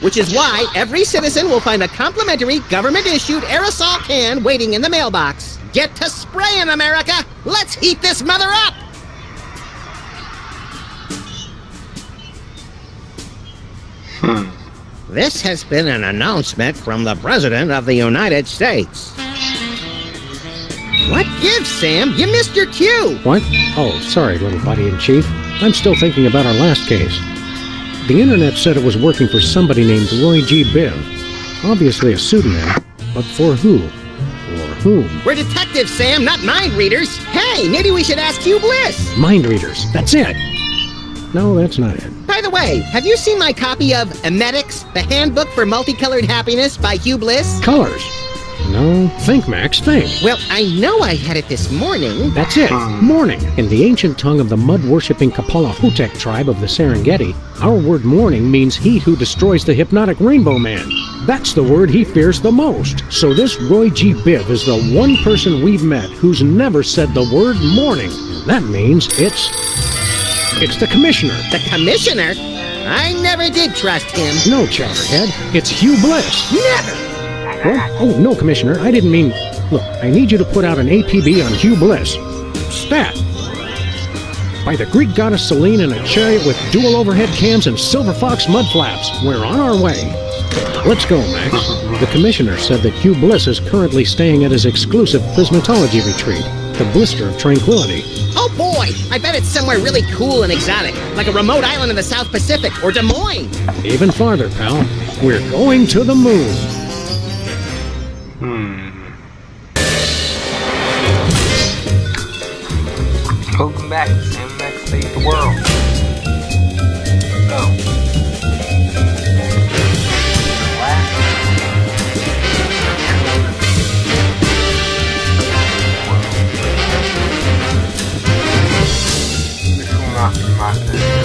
which is why every citizen will find a complimentary government-issued aerosol can waiting in the mailbox. Get to spraying, America! Let's heat this mother up! This has been an announcement from the President of the United States. What gives, Sam? You missed your cue! What? Oh, sorry, little buddy-in-chief. I'm still thinking about our last case. The internet said it was working for somebody named Roy G. Biv. Obviously a pseudonym, but for who? Or whom? We're detectives, Sam, not mind readers. Hey, maybe we should ask Hugh Bliss. Mind readers, that's it. No, that's not it. By the way, have you seen my copy of Emetics, the Handbook for Multicolored Happiness by Hugh Bliss? Colors. No, think, Max, think. Well, I know I had it this morning. That's it, morning. In the ancient tongue of the mud-worshipping Kapalahutek tribe of the Serengeti, our word morning means he who destroys the hypnotic rainbow man. That's the word he fears the most. So this Roy G. Biv is the one person we've met who's never said the word morning. That means it's the Commissioner. The Commissioner? I never did trust him. No, Chowderhead. It's Hugh Bliss. Never! What? Oh, no, Commissioner. I didn't mean... Look, I need you to put out an APB on Hugh Bliss. Stat! By the Greek goddess Selene in a chariot with dual overhead cams and silver fox mud flaps. We're on our way. Let's go, Max. The Commissioner said that Hugh Bliss is currently staying at his exclusive prismatology retreat, the Blister of Tranquility. Oh boy! I bet it's somewhere really cool and exotic, like a remote island in the South Pacific, or Des Moines. Even farther, pal. We're going to the moon. Welcome back to Sam Max Save the World. Oh. This will not be my last episode.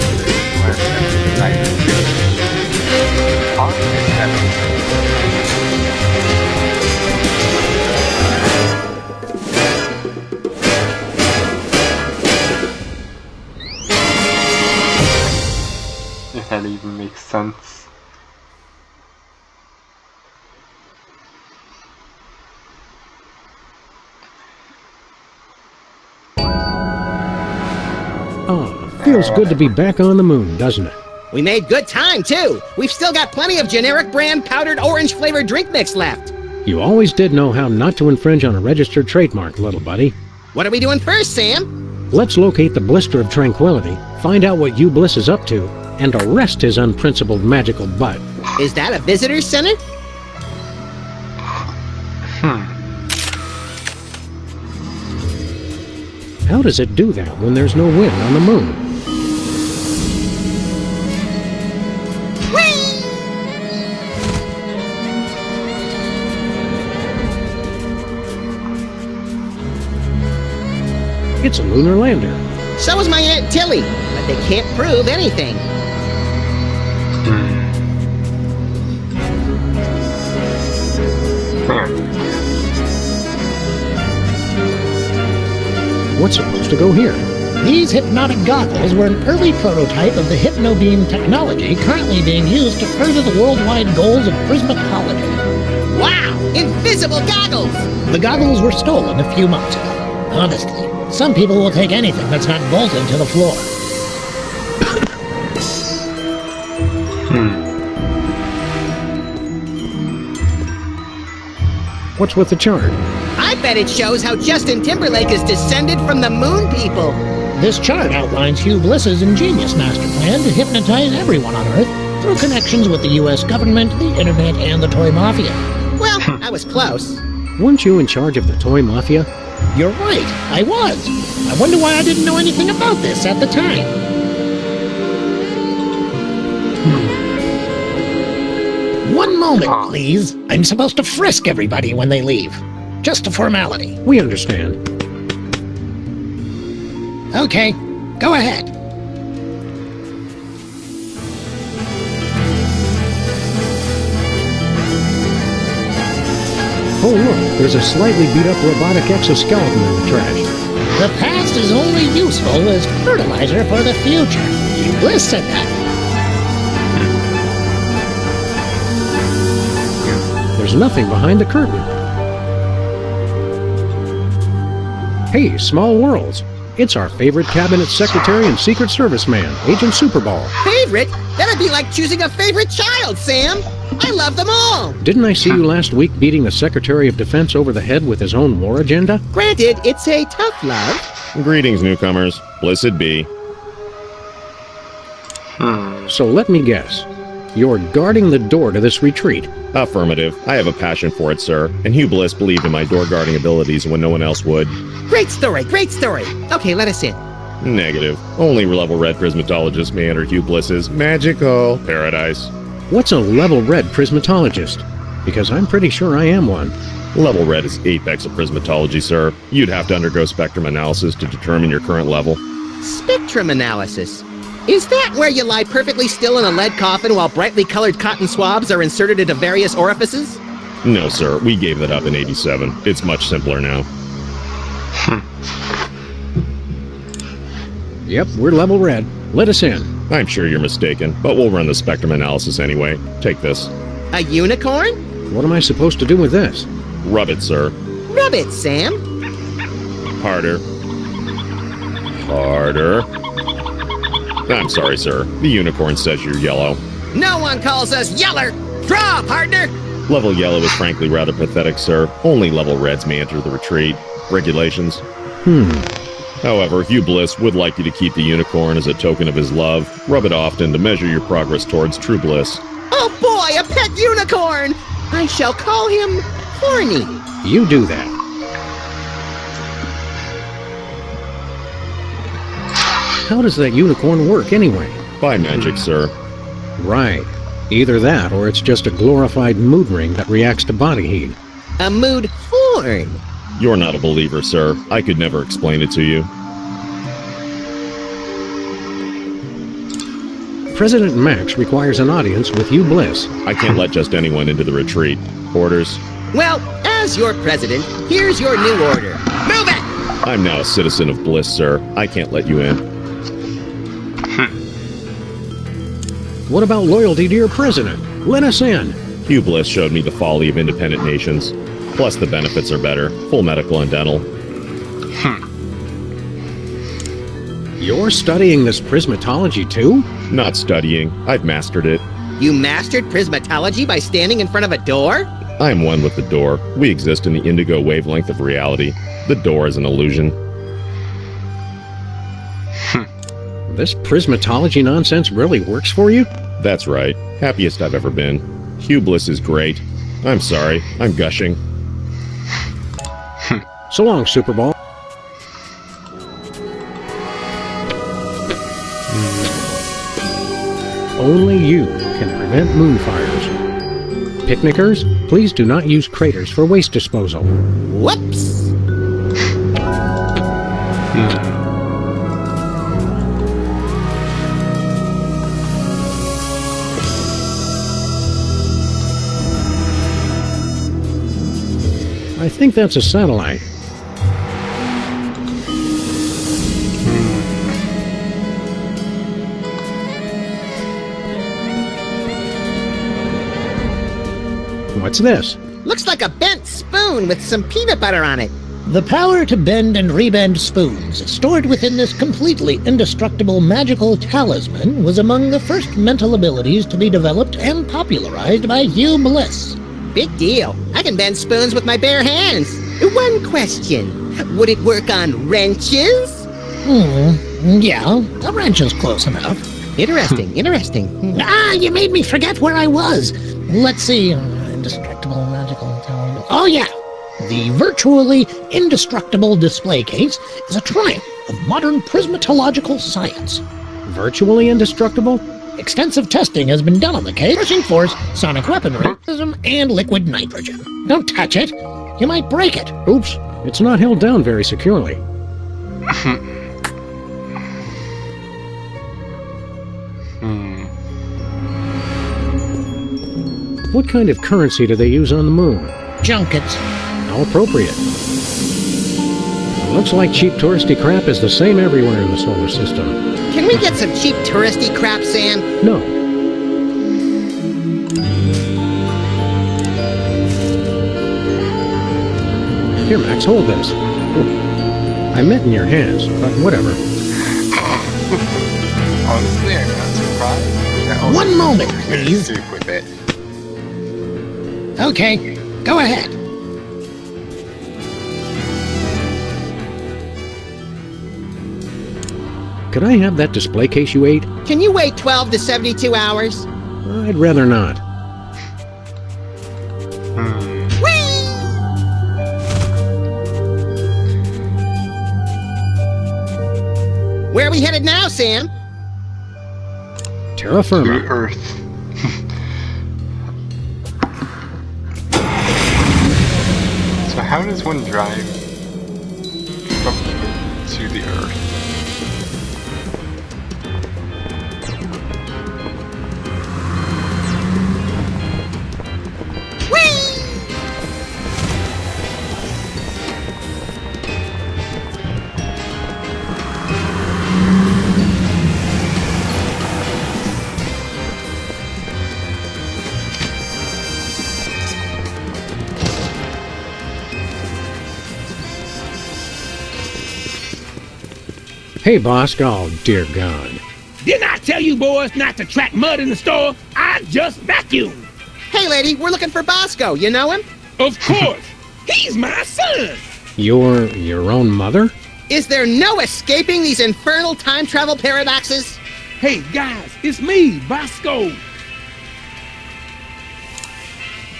If that even makes sense. Oh, feels good to be back on the moon, doesn't it? We made good time, too. We've still got plenty of generic brand powdered orange flavored drink mix left. You always did know how not to infringe on a registered trademark, little buddy. What are we doing first, Sam? Let's locate the Blister of Tranquility, find out what Hugh Bliss is up to, and arrest his unprincipled magical butt. Is that a visitor center? How does it do that when there's no wind on the moon? It's a lunar lander. So is my Aunt Tilly, but they can't prove anything. What's supposed to go here? These hypnotic goggles were an early prototype of the hypnobeam technology currently being used to further the worldwide goals of prismatology. Wow! Invisible goggles! The goggles were stolen a few months ago. Honestly, some people will take anything that's not bolted to the floor. What's with the chart? I bet it shows how Justin Timberlake is descended from the moon people. This chart outlines Hugh Bliss's ingenious master plan to hypnotize everyone on Earth through connections with the U.S. government, the internet, and the toy mafia. Well, I was close. Weren't you in charge of the toy mafia? You're right, I was. I wonder why I didn't know anything about this at the time. One moment, please. I'm supposed to frisk everybody when they leave. Just a formality. We understand. Okay, go ahead. Oh look, there's a slightly beat-up robotic exoskeleton in the trash. The past is only useful as fertilizer for the future. Hugh Bliss said that. there's nothing behind the curtain. Hey, Small Worlds. It's our favorite cabinet secretary and Secret Service man, Agent Superball. Favorite? That'd be like choosing a favorite child, Sam. I love them all. Didn't I see you last week beating the Secretary of Defense over the head with his own war agenda? Granted, it's a tough love. Greetings, newcomers. Blissed be. So let me guess. You're guarding the door to this retreat. Affirmative. I have a passion for it, sir, and Hugh Bliss believed in my door-guarding abilities when no one else would. Great story, great story. Okay, let us in. Negative. Only level red prismatologists may enter Hugh Bliss's magical paradise. What's a level red prismatologist? Because I'm pretty sure I am one. Level red is apex of prismatology, sir. You'd have to undergo spectrum analysis to determine your current level. Spectrum analysis. Is that where you lie perfectly still in a lead coffin while brightly colored cotton swabs are inserted into various orifices? No, sir. We gave that up in 87. It's much simpler now. Yep, we're level red. Let us in. I'm sure you're mistaken, but we'll run the spectrum analysis anyway. Take this. A unicorn? What am I supposed to do with this? Rub it, sir. Rub it, Sam. Harder. Harder. I'm sorry, sir. The unicorn says you're yellow. No one calls us yeller. Draw, partner. Level yellow is frankly rather pathetic, sir. Only level reds may enter the retreat. Regulations. However, Hugh Bliss would like you to keep the unicorn as a token of his love. Rub it often to measure your progress towards true bliss. Oh boy, a pet unicorn! I shall call him Horny. You do that. How does that unicorn work anyway? By magic, sir. Right. Either that or it's just a glorified mood ring that reacts to body heat. A mood horn. You're not a believer, sir. I could never explain it to you. President Max requires an audience with Hugh Bliss. I can't let just anyone into the retreat. Orders? Well, as your president, here's your new order. Move it! I'm now a citizen of Bliss, sir. I can't let you in. What about loyalty to your president? Let us in. Hugh Bliss showed me the folly of independent nations. Plus the benefits are better. Full medical and dental. You're studying this prismatology too? Not studying. I've mastered it. You mastered prismatology by standing in front of a door? I am one with the door. We exist in the indigo wavelength of reality. The door is an illusion. This prismatology nonsense really works for you? That's right. Happiest I've ever been. Hugh Bliss is great. I'm sorry. I'm gushing. So long, Superball. Only you can prevent moonfires. Picnickers, please do not use craters for waste disposal. Whoops! I think that's a satellite. What's this? Looks like a bent spoon with some peanut butter on it. The power to bend and rebend spoons, stored within this completely indestructible magical talisman, was among the first mental abilities to be developed and popularized by Hugh Bliss. Big deal. I can bend spoons with my bare hands. One question. Would it work on wrenches? Yeah, a wrench is close enough. Interesting, interesting. You made me forget where I was. Let's see. Indestructible magical talisman. Oh, yeah. The virtually indestructible display case is a triumph of modern prismatological science. Virtually indestructible? Extensive testing has been done on the case, crushing force, sonic weaponry, and liquid nitrogen. Don't touch it. You might break it. Oops, it's not held down very securely. What kind of currency do they use on the moon? Junkets. How appropriate. Looks like cheap touristy crap is the same everywhere in the solar system. Can we get some cheap touristy crap, Sam? No. Here, Max, hold this. I meant in your hands, but whatever. Honestly, I'm not surprised. That was One moment, please. soup with it. Okay, go ahead. Could I have that display case you ate? Can you wait 12 to 72 hours? I'd rather not. Where are we headed now, Sam? Terra firma. To Earth. So how does one drive up to the Earth? Hey, boss. Oh, dear God. Didn't I tell you boys not to track mud in the store? I just vacuumed. Hey, lady, we're looking for Bosco. You know him? Of course. He's my son. Your own mother? Is there no escaping these infernal time travel paradoxes? Hey, guys, it's me, Bosco.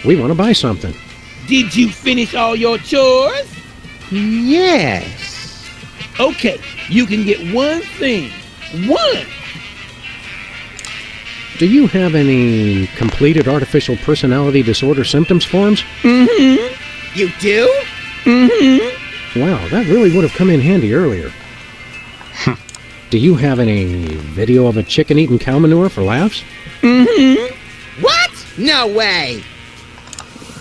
We want to buy something. Did you finish all your chores? Yes. Okay, you can get one thing. One. Do you have any completed artificial personality disorder symptoms forms? Mm-hmm. You do? Mm-hmm. Wow, that really would have come in handy earlier. Do you have any video of a chicken eating cow manure for laughs? Mm-hmm. What? No way.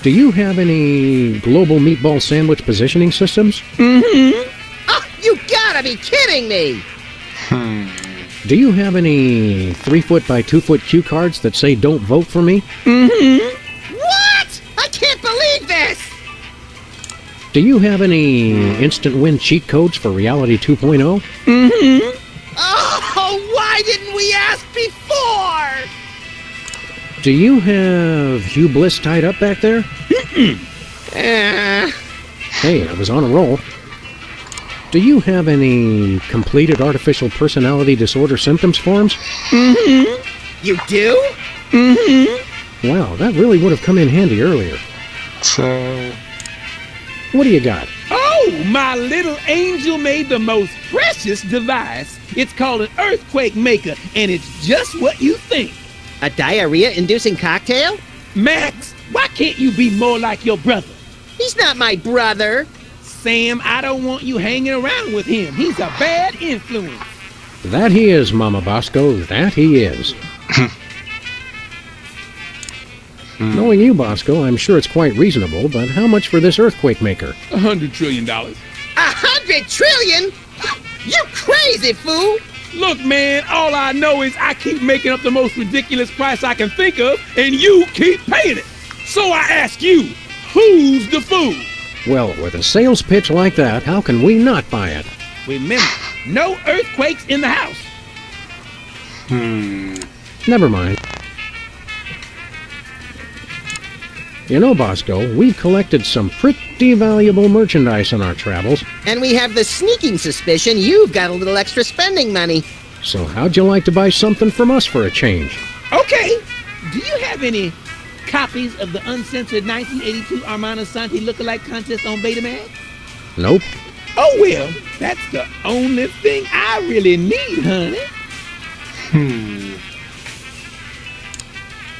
Do you have any global meatball sandwich positioning systems? Mm-hmm. Oh, you gotta be kidding me. Do you have any 3-foot by 2-foot cue cards that say don't vote for me? Mm-hmm. What? I can't believe this. Do you have any instant win cheat codes for Reality 2.0? Mm-hmm. Oh, why didn't we ask before? Do you have Hugh Bliss tied up back there? Hey, I was on a roll. Do you have any completed artificial personality disorder symptoms forms? Mm-hmm. You do? Mm-hmm. Wow, that really would have come in handy earlier. So... What do you got? Oh, my little angel made the most precious device. It's called an earthquake maker, and it's just what you think. A diarrhea-inducing cocktail? Max, why can't you be more like your brother? He's not my brother. Sam, I don't want you hanging around with him. He's a bad influence. That he is, Mama Bosco, that he is. Knowing you, Bosco, I'm sure it's quite reasonable, but how much for this earthquake maker? $100 trillion. 100 trillion? You crazy fool! Look, man, all I know is I keep making up the most ridiculous price I can think of, and you keep paying it. So I ask you, who's the fool? Well, with a sales pitch like that, how can we not buy it? Remember, no earthquakes in the house. Never mind. You know, Bosco, we've collected some pretty valuable merchandise on our travels. And we have the sneaking suspicion you've got a little extra spending money. So how'd you like to buy something from us for a change? Okay, do you have any copies of the uncensored 1982 Armando Santi lookalike contest on Betamax? Nope. Oh, well, that's the only thing I really need, honey.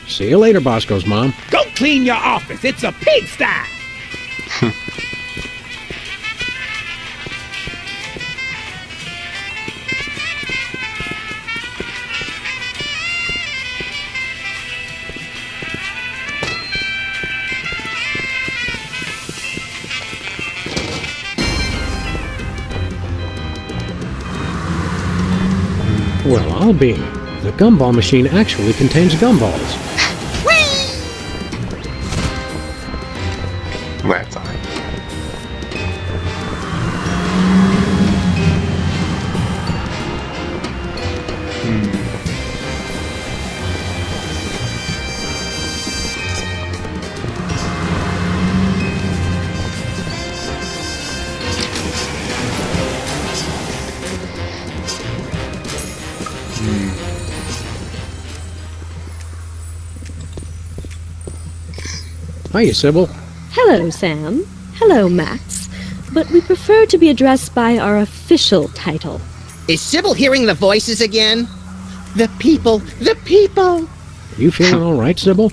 See you later, Bosco's mom. Go clean your office. It's a pigsty. Well, I'll be. The gumball machine actually contains gumballs. That's on. Hiya, Sybil. Hello, Sam. Hello, Max. But we prefer to be addressed by our official title. Is Sybil hearing the voices again? The people, the people. You feeling all right, Sybil?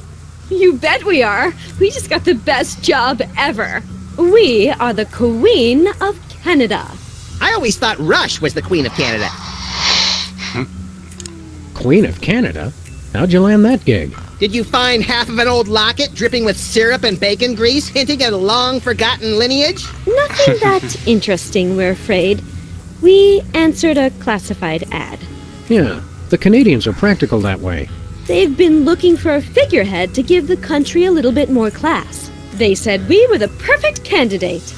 You bet we are. We just got the best job ever. We are the Queen of Canada. I always thought Rush was the Queen of Canada. Queen of Canada? How'd you land that gig? Did you find half of an old locket dripping with syrup and bacon grease, hinting at a long-forgotten lineage? Nothing that interesting, we're afraid. We answered a classified ad. Yeah, the Canadians are practical that way. They've been looking for a figurehead to give the country a little bit more class. They said we were the perfect candidate.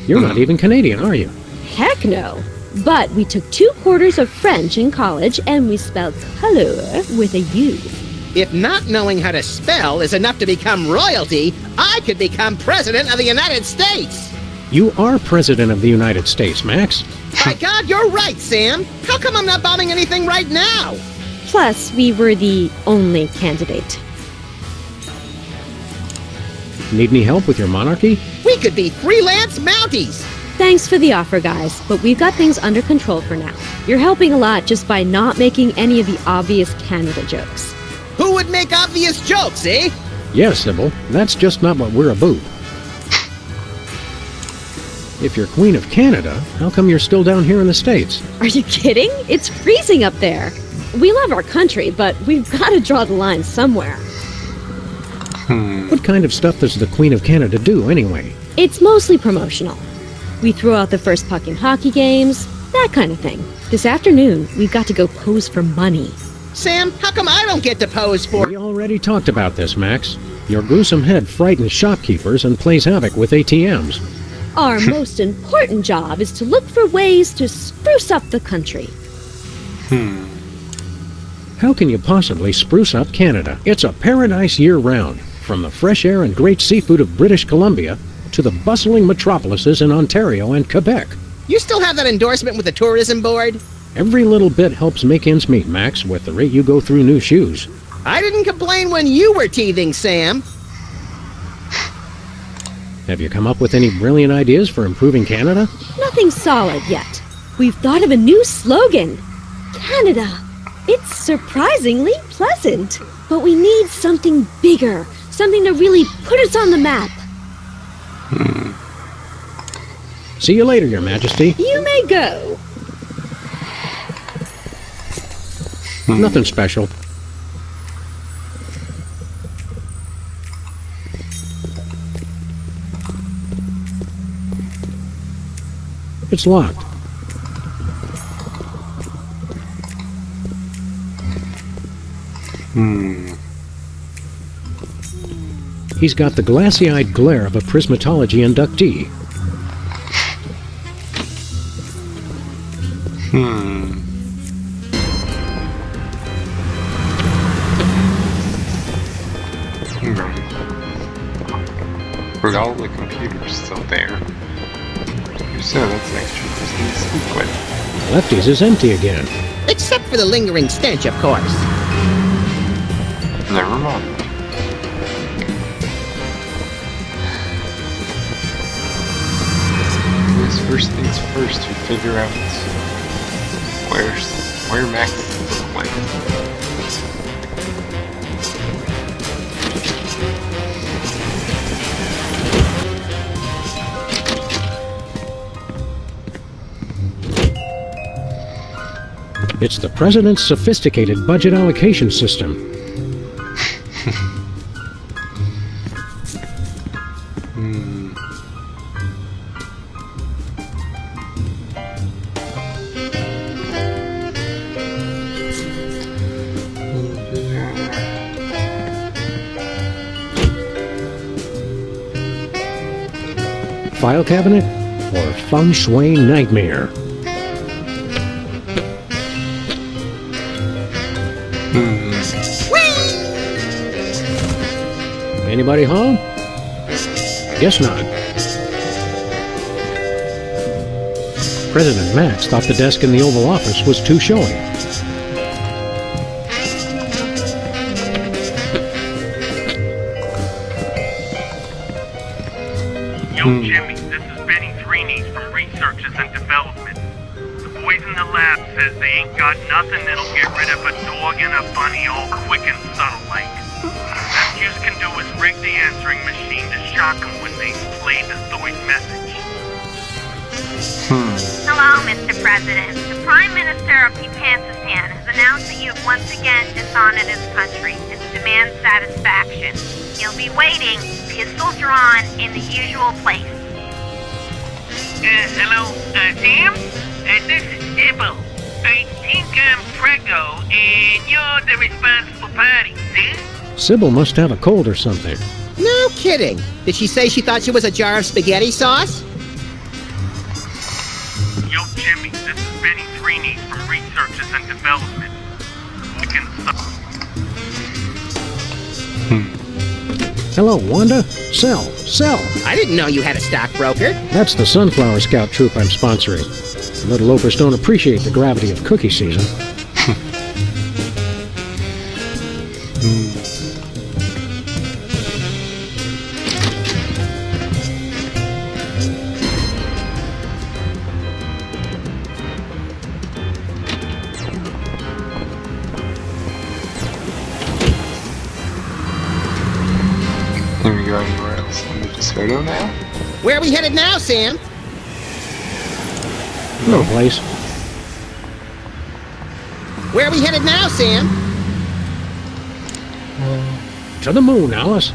You're not even Canadian, are you? Heck no. But we took 2 quarters of French in college and we spelled color with a U. If not knowing how to spell is enough to become royalty, I could become President of the United States! You are President of the United States, Max. By God, you're right, Sam! How come I'm not bombing anything right now? Plus, we were the only candidate. Need any help with your monarchy? We could be freelance Mounties! Thanks for the offer, guys, but we've got things under control for now. You're helping a lot just by not making any of the obvious Canada jokes. Who would make obvious jokes, eh? Yes, Sybil. That's just not what we're about. If you're Queen of Canada, how come you're still down here in the States? Are you kidding? It's freezing up there. We love our country, but we've got to draw the line somewhere. What kind of stuff does the Queen of Canada do, anyway? It's mostly promotional. We throw out the first puck in hockey games, that kind of thing. This afternoon, we've got to go pose for money. Sam, how come I don't get to pose for... We already talked about this, Max. Your gruesome head frightens shopkeepers and plays havoc with ATMs. Our most important job is to look for ways to spruce up the country. How can you possibly spruce up Canada? It's a paradise year-round, from the fresh air and great seafood of British Columbia to the bustling metropolises in Ontario and Quebec. You still have that endorsement with the tourism board? Every little bit helps make ends meet, Max, with the rate you go through new shoes. I didn't complain when you were teething, Sam. Have you come up with any brilliant ideas for improving Canada? Nothing solid yet. We've thought of a new slogan. Canada. It's surprisingly pleasant. But we need something bigger. Something to really put us on the map. See you later, Your Majesty. You may go. Nothing special. It's locked. He's got the glassy-eyed glare of a prismatology inductee. With all the computers still there. So that's an extra person to speak with. Lefty's is empty again. Except for the lingering stench, of course. Never mind. Guess first things first, we figure out where Max is like. It's the President's sophisticated budget allocation system. File cabinet or feng shui nightmare? Anybody home? Guess not. President Max thought the desk in the Oval Office was too showy. Yo, Jimmy, this is Benny Threeney from Researches and Development. The boys in the lab says they ain't got nothing that'll get rid of a dog and a bunny all quick and subtle like. Best you can do is rig the answering machine to shock them when they play the Zoid message. Hello, Mr. President. The Prime Minister of Pantistan has announced that you have once again dishonored his country and demands satisfaction. He'll be waiting, pistol drawn, in the usual place. Hello, Sam? This is Sybil. I think I'm preggo, and you're the responsible party, see? Sybil must have a cold or something. No kidding. Did she say she thought she was a jar of spaghetti sauce? Yo, Jimmy, this is Benny Threeney from Researches and Development. Hello, Wanda? Sell. I didn't know you had a stockbroker. That's the Sunflower Scout troop I'm sponsoring. The little loafers don't appreciate the gravity of cookie season. Can we go anywhere else in the DeSoto now? Where are we headed now, Sam? No place. Where are we headed now, Sam? To the moon, Alice.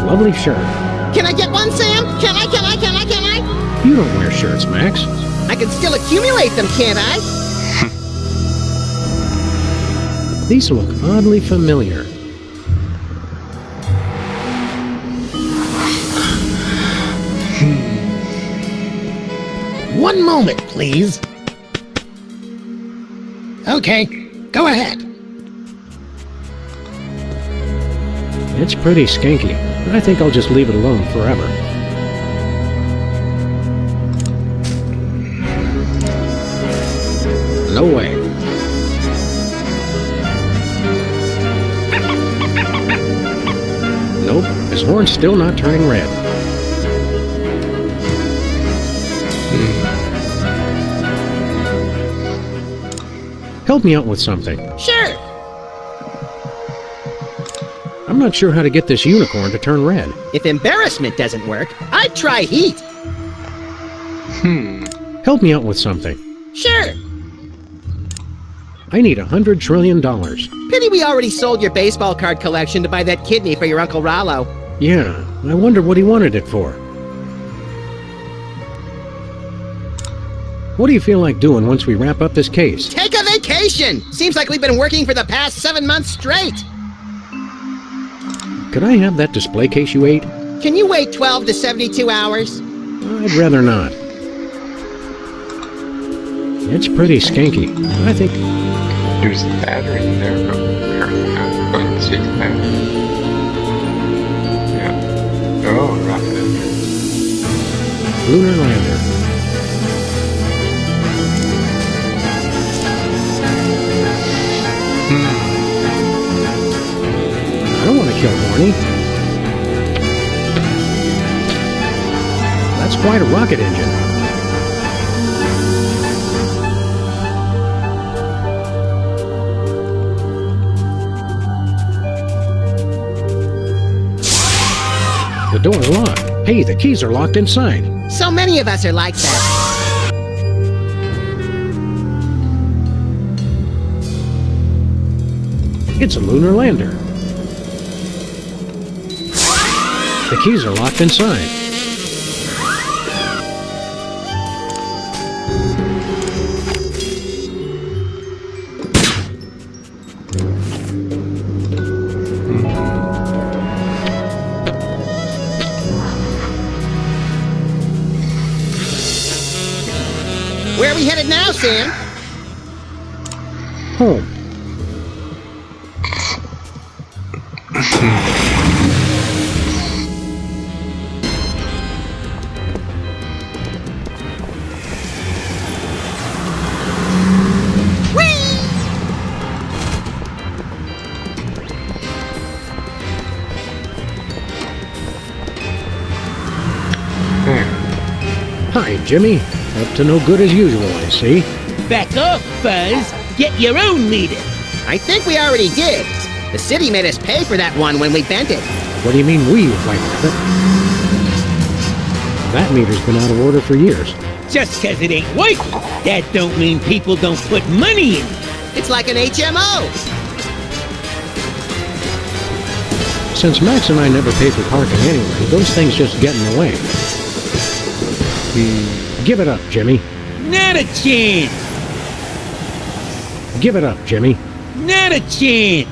Lovely shirt. Can I get one, Sam? Can I? You don't wear shirts, Max. I can still accumulate them, can't I? These look oddly familiar. One moment, please. Okay, go ahead. It's pretty skanky. I think I'll just leave it alone forever. No way. Nope, his horn's still not turning red. Help me out with something. Sure. I'm not sure how to get this unicorn to turn red. If embarrassment doesn't work, I'd try heat. Help me out with something. Sure. I need $100 trillion. Pity we already sold your baseball card collection to buy that kidney for your Uncle Rollo. Yeah, I wonder what he wanted it for. What do you feel like doing once we wrap up this case? Take a vacation! Seems like we've been working for the past 7 months straight. Could I have that display case you ate? Can you wait 12 to 72 hours? I'd rather not. It's pretty skanky. I think... There's a battery in there, but apparently I'm going to take the battery. Yeah. Oh, rocket engine. Lunar lander. I don't want to kill Horny. That's quite a rocket engine. The door's locked. Hey, the keys are locked inside. So many of us are like that. It's a lunar lander. The keys are locked inside. Where are we headed now, Sam? Home. Hi, Jimmy. Up to no good as usual, I see. Back off, Buzz. Get your own meter. I think we already did. The city made us pay for that one when we bent it. What do you mean we, like that? That meter's been out of order for years. Just 'cause it ain't working, that don't mean people don't put money in it. It's like an HMO. Since Max and I never pay for parking anyway, those things just get in the way. Give it up, Jimmy. Not a chance. Give it up, Jimmy. Not a chance.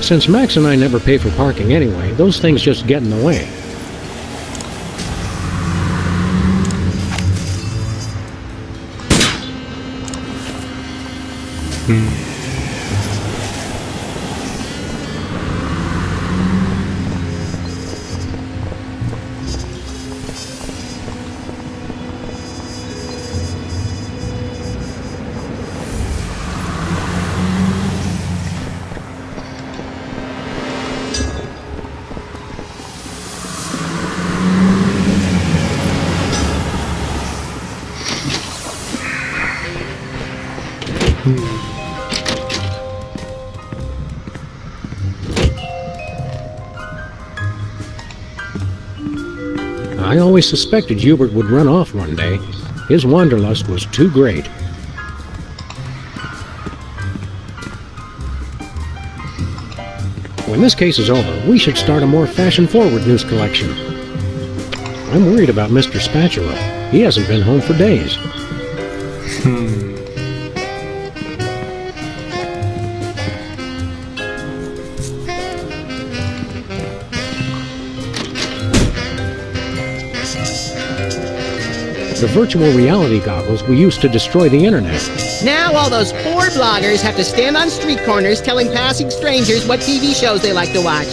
Since Max and I never pay for parking anyway, those things just get in the way. I always suspected Hubert would run off one day. His wanderlust was too great. When this case is over, we should start a more fashion-forward news collection. I'm worried about Mr. Spatula. He hasn't been home for days. The virtual reality goggles we used to destroy the internet. Now all those poor bloggers have to stand on street corners telling passing strangers what TV shows they like to watch.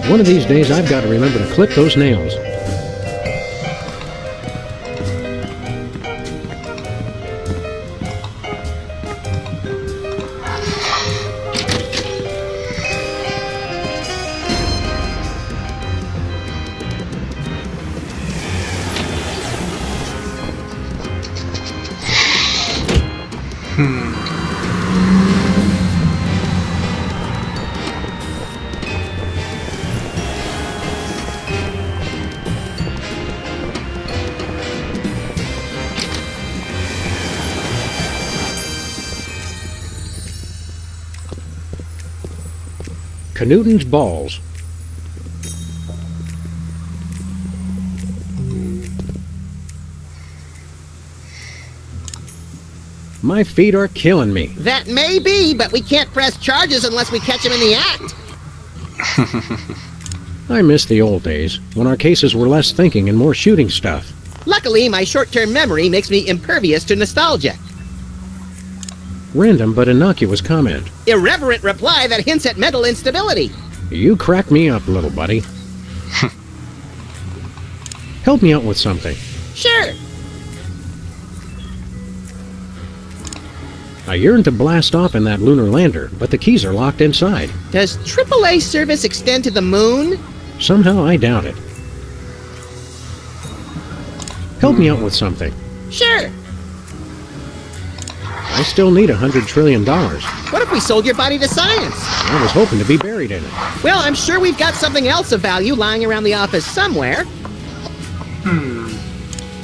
One of these days I've got to remember to clip those nails. Knudden's balls. My feet are killing me. That may be, but we can't press charges unless we catch him in the act. I miss the old days, when our cases were less thinking and more shooting stuff. Luckily, my short-term memory makes me impervious to nostalgia. Random but innocuous comment. Irreverent reply that hints at mental instability. You crack me up, little buddy. Help me out with something. Sure. I yearn to blast off in that lunar lander, but the keys are locked inside. Does AAA service extend to the moon? Somehow I doubt it. Help me out with something. Sure. I still need $100 trillion. What if we sold your body to science? I was hoping to be buried in it. Well, I'm sure we've got something else of value lying around the office somewhere.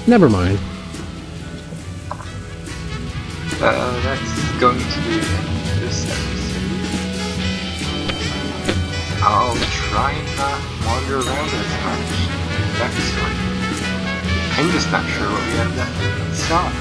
Never mind. That's going to be this episode. I'll try and not wander around as much. Backstory. I'm just not sure what we have left to stop.